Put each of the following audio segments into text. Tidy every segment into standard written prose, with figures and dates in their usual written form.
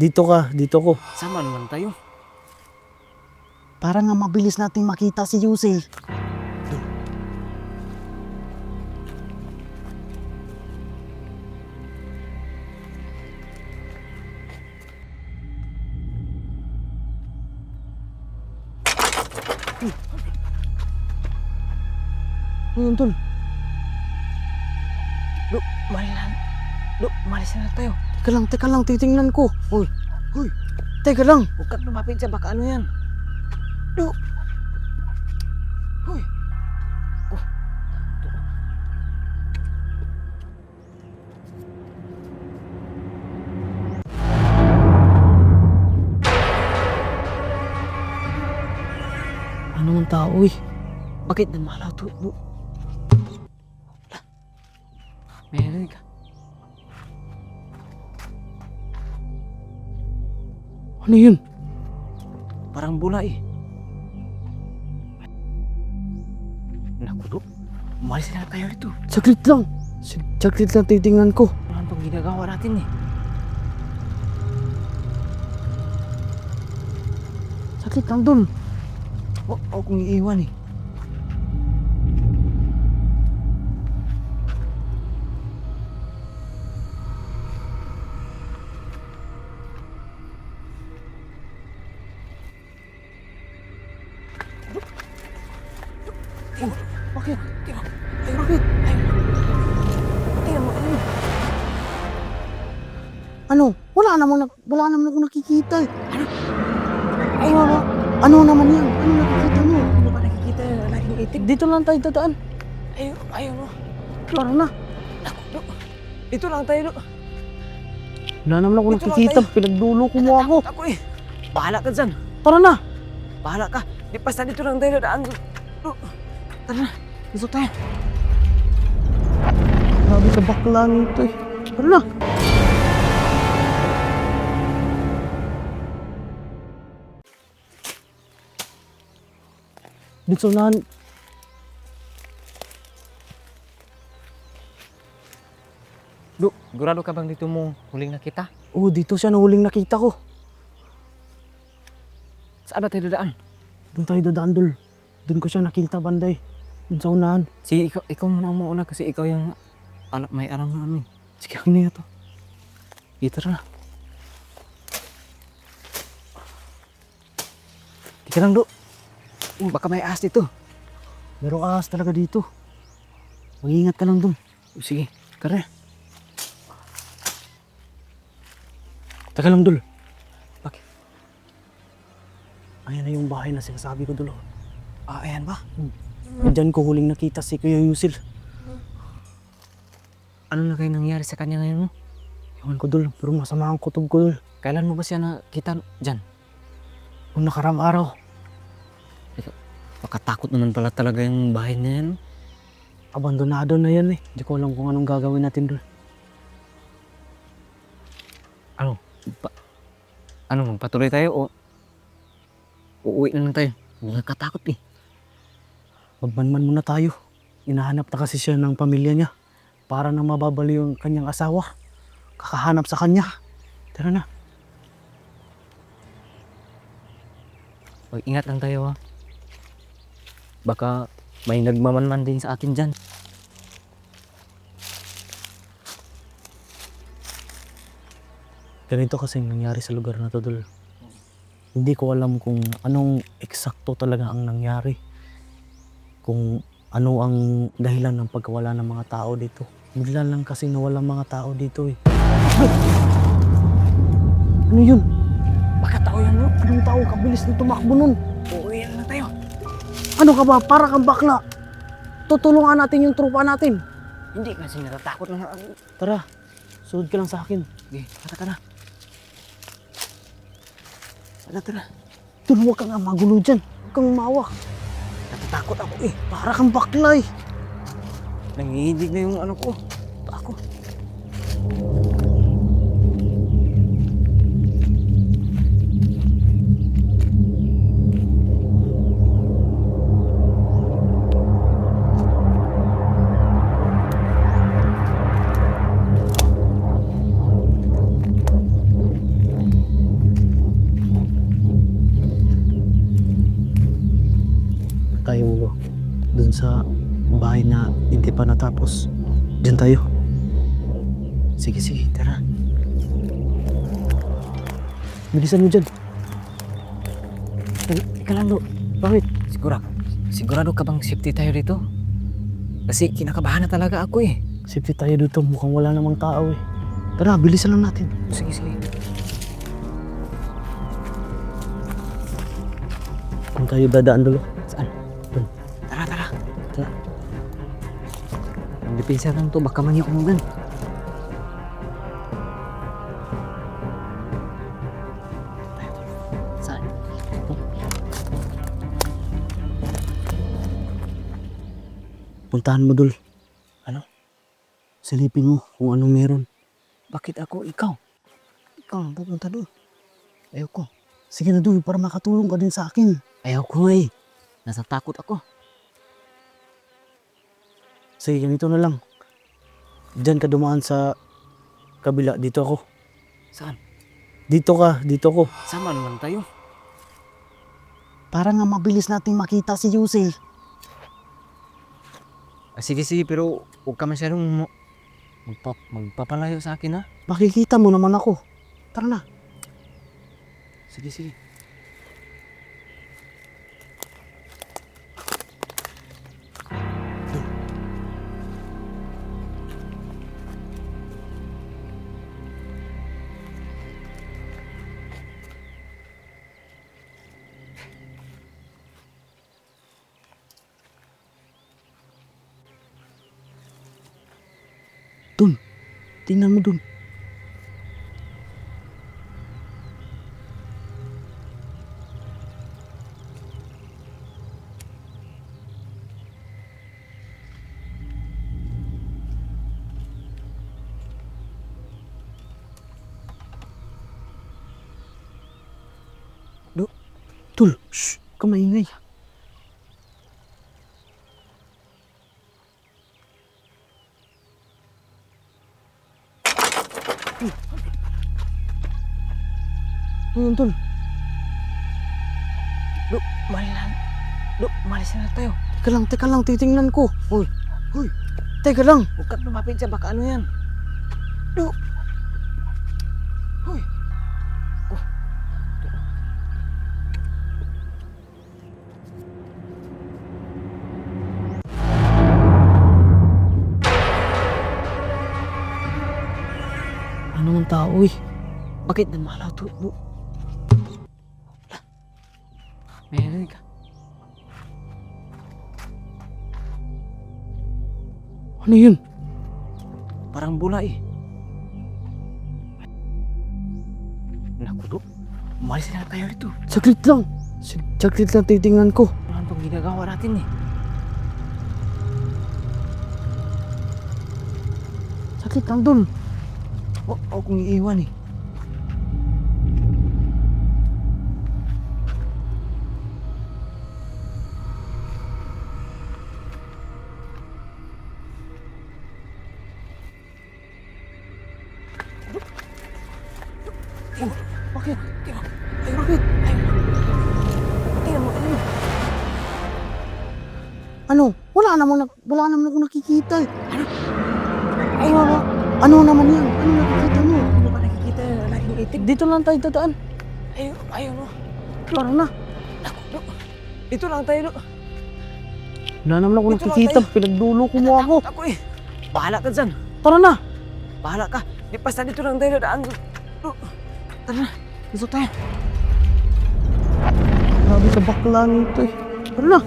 Dito ka, dito ko. Sama naman tayo. Para nga mabilis nating makita si Yusel. Ano yun, tol? Umalis na tayo. Teka lang, titingnan ko. Uy, teka lang. Huwag ka lumapit siya, baka ano yan. Hoy. Ano mang tao eh? Bakit namalaw to? Meron ka. Ano yun? Parang bula eh. Naku, do. Umalis na tayo dito. Saglit lang. Saglit lang titingnan ko. Ano pang ginagawa natin eh? Saglit lang, tol. Huwag akong iiwan eh. Bakit? Bakit? Tingnan mo, ano? Ano? Wala naman ako nakikita eh. Ano naman yan? Ano nakikita mo? Ano ba nakikita yung lalaking itim? Dito lang tayo dadaan. Ayaw mo. Tara na. Naku, do. Dito lang tayo, do. Wala naman ako Dito lang nakikita. tayo. Pinagdulo ko mo ako. Ako eh. Bahala ka dyan. Tara na. Bahala ka. Di basta dito lang tayo daan. Do. Tara na. Gusto tayo. Grabe sa bakla nito eh. Tara na. Dito na. Do, gurado ka bang dito mo huling nakita? Oh, dito siya nahuling nakita ko. Saan ba tayo daan? Doon tayo dadaan, Dol. Doon ko siya nakita banday. Doon sa unahan. Sige, ikaw muna ang mauna kasi ikaw yung may alam na ano eh. Sige, ano na ito? Dito na. Tika lang, do. Baka may ahas dito. Merong ahas talaga dito. Mag-ingat ka lang dun. Sige, tara. Taka lang, Dol. Bakit? Ayan na yung bahay na sinasabi ko, Dol. Ayan ba? Diyan ko huling nakita si Kuya Yusil. Ano na kayo nangyari sa kanya ngayon mo? Ewan ko, Dol. Pero masama ang kutob ko, Dol. Kailan mo ba siya nakita dyan? Nung nakaram araw. Baka takot naman pala talaga yung bahay na yan. Abandonado na yan eh. Hindi ko alam kung anong gagawin natin, Dol. Ano, magpatuloy tayo o uuwi na lang tayo? Nakakatakot eh. Magmanman muna tayo. Hinahanap na kasi siya ng pamilya niya. Para nang mababali yung kanyang asawa. Kakahanap sa kanya. Tara na. Ingat lang tayo ha. Baka may nagmamanman din sa akin dyan. Ganito kasing nangyari sa lugar na to, Dol. Hindi ko alam kung anong eksakto talaga ang nangyari. Kung ano ang dahilan ng pagkawala ng mga tao dito. Bigla lang kasi nawala mga tao dito eh. Ano yun? Baka tao yan mo. Anong tao? Kabilis na tumakbo nun. Uuwi na lang tayo. Ano ka ba? Para kang bakla. Tutulungan natin yung trupa natin. Hindi kasi natatakot na ako. Tara, sunod ka lang sa akin. Okay, tara. Tara. Dul, huwag kang magulo dyan. Huwag kang umawa. Natatakot ako eh. Para kang bakla eh. Nangihinig na yung ano ko. Ako. dun sa bahay na hindi pa natapos. Diyan tayo. Sige, sige, tara. Bilisan mo dyan. Teka lang, Lo. Bakit? Sigurado ka bang safety tayo dito? Kasi kinakabahan na talaga ako eh. Safety tayo dito. Mukhang wala namang tao eh. Tara, bilisan lang natin. Sige, sige. Kung tayo dadaan dulo. Saan? Dun. Tara, tara. Tara. Ang depensa lang to, baka man yung umugan. Saan? Puntahan mo dul. Ano? Silipin mo kung anong meron. Bakit ako? Ikaw? Ikaw ang pupunta doon. Ayoko. Sige na dul, para makatulong ka din sa akin. Ayoko nga eh. Nasa takot ako. Sige, ganito na lang. Diyan ka dumaan sa kabila. Dito ako. Saan? Dito ka. Dito ako. Sama naman tayo. Para nga mabilis nating makita si Yusel. Sige, sige, pero huwag ka masyadong magpapalayo sa akin ha. Makikita mo naman ako. Tara na. Sige, sige. Dun. Tingnan mo dun. Tul, shh, huwag ka maingay. Ano yun, Tul? Malis na tayo. Teka lang, titingnan ko. Uy, Teka lang. huwag ka lumapit siya, baka ano yan? Uy. Ano ng tao eh? Bakit namalaw to? Meron ka. Ano yun? Parang bula eh. Naku, do. Umalis na tayo dito. Saglit lang. Saglit lang titingnan ko. Ano pang ginagawa natin eh? Saglit lang dun. Huwag kong iiwan eh. Bakit? Bakit? Tingnan mo. Ano? Wala naman ako nakikita eh. Ano naman yan? Ano nakikita mo? Ano ba nakikita yung lalaking itim? Dito lang tayo dadaan. Ayun no. Tara na. Naku, do. Dito lang tayo, do. Wala naman ako Dito lang nakikita. tayo. Pinagdulo ko mo ako. Ako eh. Bahala ka dyan. Tara na. Bahala ka. Di basta dito lang tayo daan. Do. Tara na. Dito tayo. Grabe sa bakla nito eh. Tara na.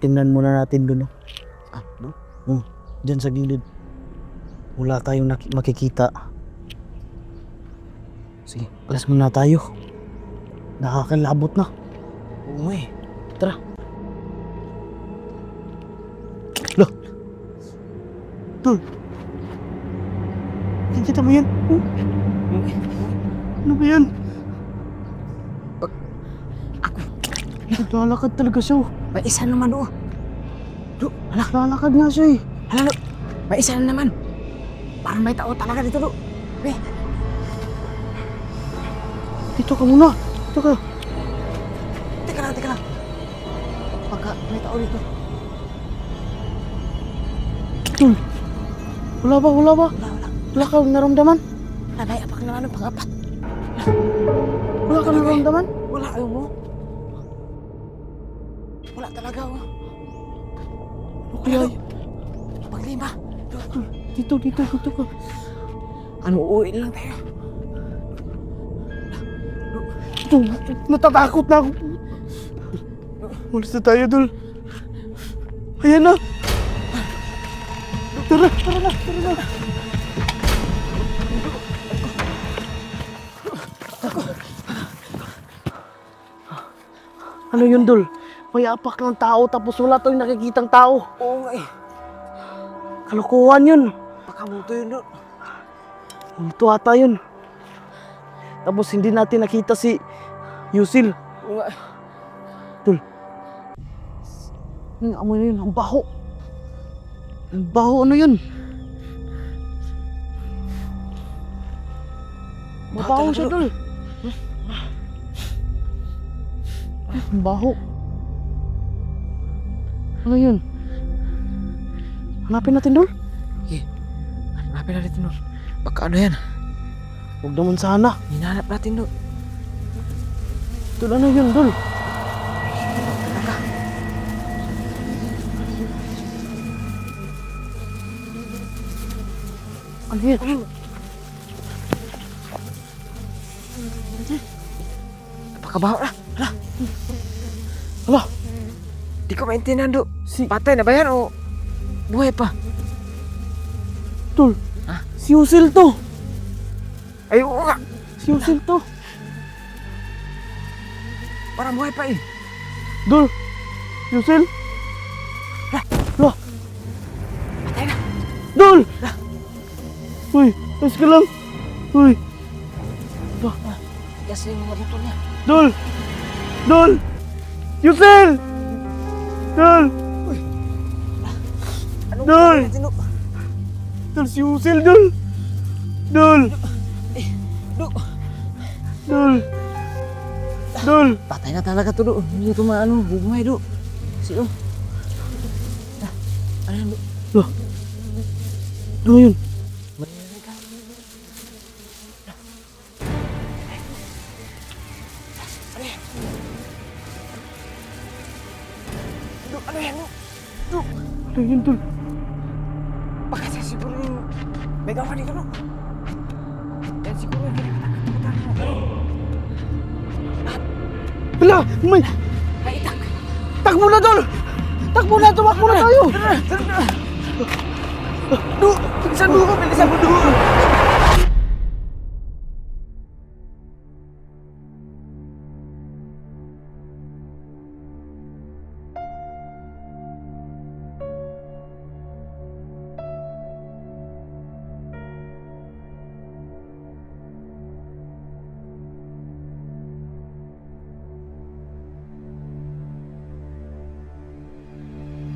Tingnan muna natin dun. No? Diyan sa gilid. Wala tayong makikita. Sige. Alas muna tayo. Nakakalabot na. Oo eh. Tara. Loh. Tol. Nakikita mo yan? Ano ba yan? Ako. Naglalakad talaga siya. May isa naman do. Do. Naglalakad nga siya eh. Hala, do. May isa na naman. Parang may tao talaga dito, do. Eh. Dito ka muna. Dito ka. Teka lang. Baka may tao dito. Dul. Wala ba? Wala. Wala kang naramdaman? Nanay, apak na lang pang-apat. Wala kang naramdaman? Wala, ayaw mo. Wala talaga, oh. Ano kaya? Paglima. Dito ka. Ano, uuwi na lang tayo. Dul, natatakot na ako. Ulis na tayo, Dul. Ayan na. Tara na. Ano yun, Dul? May apak ng tao tapos wala tayong nakikitang tao. Oo nga eh. Kalokohan yun. Baka multo yun doon. Ito ata yun. Tapos hindi natin nakita si Yusil. Oo nga. Dul. Yung amoy na yun, ang baho. Ang baho, ano yun? Mabaho siya, Dul. Ang baho. Ano yun? Hanapin natin, Dul. Hanapin natin doon. Baka ano yan? Huwag naman sana. Hinahanap natin doon. Dul, ano yun, Dul? Ano yun? Napakabaho na. Hala, Di ko maintindihan doon. si Patay na ba yan o buhay pa? Dul. Ha? Si Yusil to. Ay, oo nga. Si Yusil to. Parang buhay pa eh. Dul. Yusil. Hala. Patay na. Dul! Uy, ayos ka lang. Uy, Kasi yung mga buto niya. Dul! Dul! Yusil! Dul! Anong Dol! gagawin natin, Dol? Dul, si Yusil, Dul! Dul! Dol! Dul! Dul! Patay na talaga to, Dol. Hindi ito maano, bumay, Dol. Sino? Ano yan, Dol? Ano yun? Mayroon ka. Ano yan, Dol? Ano yun, Dul? Baka siya siguro yung may gawa dito, no? Yan siguro yung kinakatakot mo, Dol. Hala! May! May itak! Takbo na, Dul! Takbo na! Tumakbo na tayo! Dol! Bilisan mo! Bilisan mo, Dol!